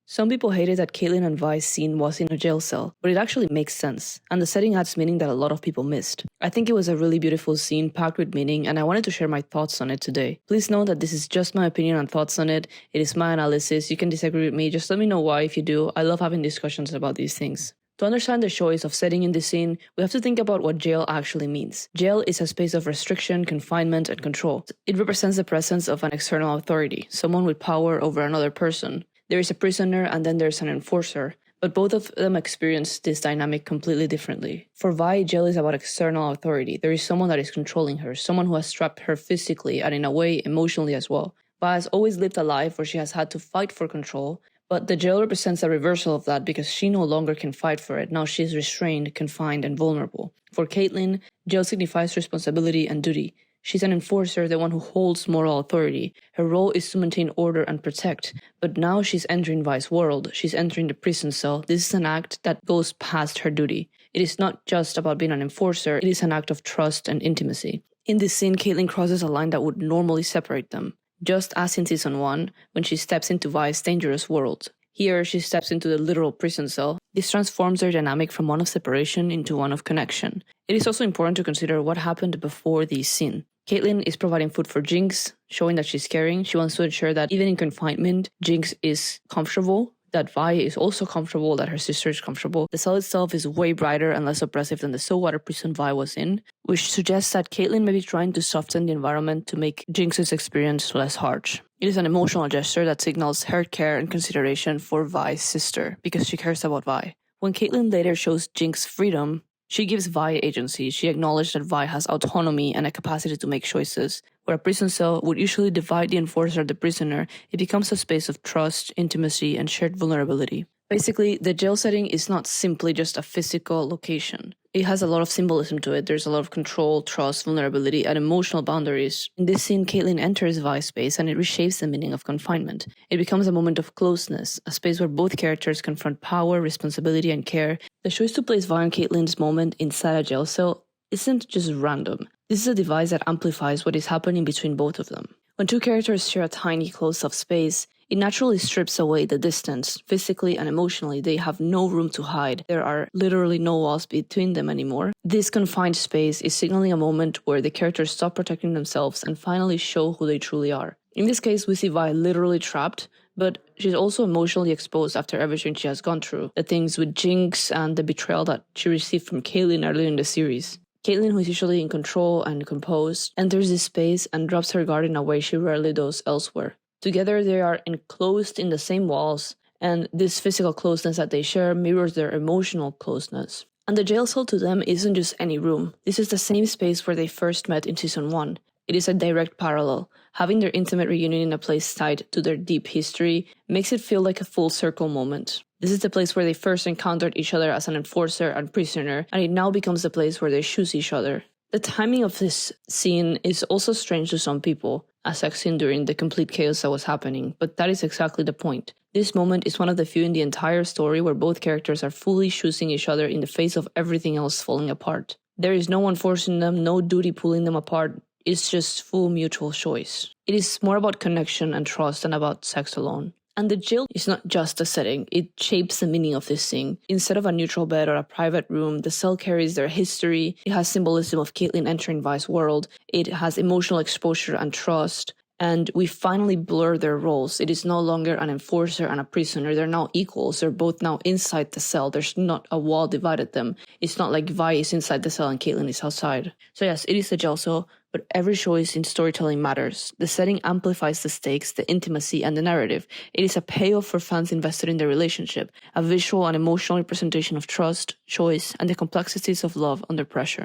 Some people hated that Caitlyn and Vi's scene was in a jail cell, but it actually makes sense, and the setting adds meaning that a lot of people missed. I think it was a really beautiful scene packed with meaning, and I wanted to share my thoughts on it today. Please know that this is just my opinion and thoughts on it. It is my analysis. You can disagree with me, just let me know why if you do. I love having discussions about these things. To understand the choice of setting in this scene, we have to think about what jail actually means. Jail is a space of restriction, confinement, and control. It represents the presence of an external authority, someone with power over another person. There is a prisoner and then there's an enforcer, but both of them experience this dynamic completely differently. For Vi, jail is about external authority. There is someone that is controlling her, someone who has trapped her physically and in a way emotionally as well. Vi has always lived a life where she has had to fight for control, but the jail represents a reversal of that because she no longer can fight for it. Now she is restrained, confined, and vulnerable. For Caitlyn, jail signifies responsibility and duty. She's an enforcer, the one who holds moral authority. Her role is to maintain order and protect, but now she's entering Vi's world. She's entering the prison cell. This is an act that goes past her duty. It is not just about being an enforcer, it is an act of trust and intimacy. In this scene, Caitlyn crosses a line that would normally separate them, just as in Season 1, when she steps into Vi's dangerous world. Here, she steps into the literal prison cell. This transforms their dynamic from one of separation into one of connection. It is also important to consider what happened before this scene. Caitlyn is providing food for Jinx, showing that she's caring. She wants to ensure that even in confinement, Jinx is comfortable, that Vi is also comfortable, that her sister is comfortable. The cell itself is way brighter and less oppressive than the saltwater prison Vi was in, which suggests that Caitlyn may be trying to soften the environment to make Jinx's experience less harsh. It is an emotional gesture that signals her care and consideration for Vi's sister, because she cares about Vi. When Caitlyn later shows Jinx freedom, she gives Vi agency. She acknowledged that Vi has autonomy and a capacity to make choices. Where a prison cell would usually divide the enforcer and the prisoner, it becomes a space of trust, intimacy, and shared vulnerability. Basically, the jail setting is not simply just a physical location. It has a lot of symbolism to it. There's a lot of control, trust, vulnerability, and emotional boundaries. In this scene, Caitlyn enters Vi's space and it reshapes the meaning of confinement. It becomes a moment of closeness, a space where both characters confront power, responsibility, and care. The choice to place Vi and Caitlyn's moment inside a jail cell isn't just random. This is a device that amplifies what is happening between both of them. When two characters share a tiny, close-off space, it naturally strips away the distance. Physically and emotionally, they have no room to hide. There are literally no walls between them anymore. This confined space is signaling a moment where the characters stop protecting themselves and finally show who they truly are. In this case, we see Vi literally trapped, but she's also emotionally exposed after everything she has gone through. The things with Jinx and the betrayal that she received from Caitlyn earlier in the series. Caitlyn, who is usually in control and composed, enters this space and drops her guard in a way she rarely does elsewhere. Together, they are enclosed in the same walls, and this physical closeness that they share mirrors their emotional closeness. And the jail cell to them isn't just any room. This is the same space where they first met in Season 1. It is a direct parallel. Having their intimate reunion in a place tied to their deep history makes it feel like a full circle moment. This is the place where they first encountered each other as an enforcer and prisoner, and it now becomes the place where they choose each other. The timing of this scene is also strange to some people, as I've seen during the complete chaos that was happening, but that is exactly the point. This moment is one of the few in the entire story where both characters are fully choosing each other in the face of everything else falling apart. There is no one forcing them, no duty pulling them apart. It's just full mutual choice. It is more about connection and trust than about sex alone. And the jail is not just a setting, it shapes the meaning of this thing. Instead of a neutral bed or a private room, the cell carries their history. It has symbolism of Caitlyn entering Vi's world. It has emotional exposure and trust. And we finally blur their roles. It is no longer an enforcer and a prisoner. They're now equals. They're both now inside the cell. There's not a wall divided them. It's not like Vi is inside the cell and Caitlyn is outside. So yes, it is a jail cell, but every choice in storytelling matters. The setting amplifies the stakes, the intimacy, and the narrative. It is a payoff for fans invested in the relationship, a visual and emotional representation of trust, choice, and the complexities of love under pressure.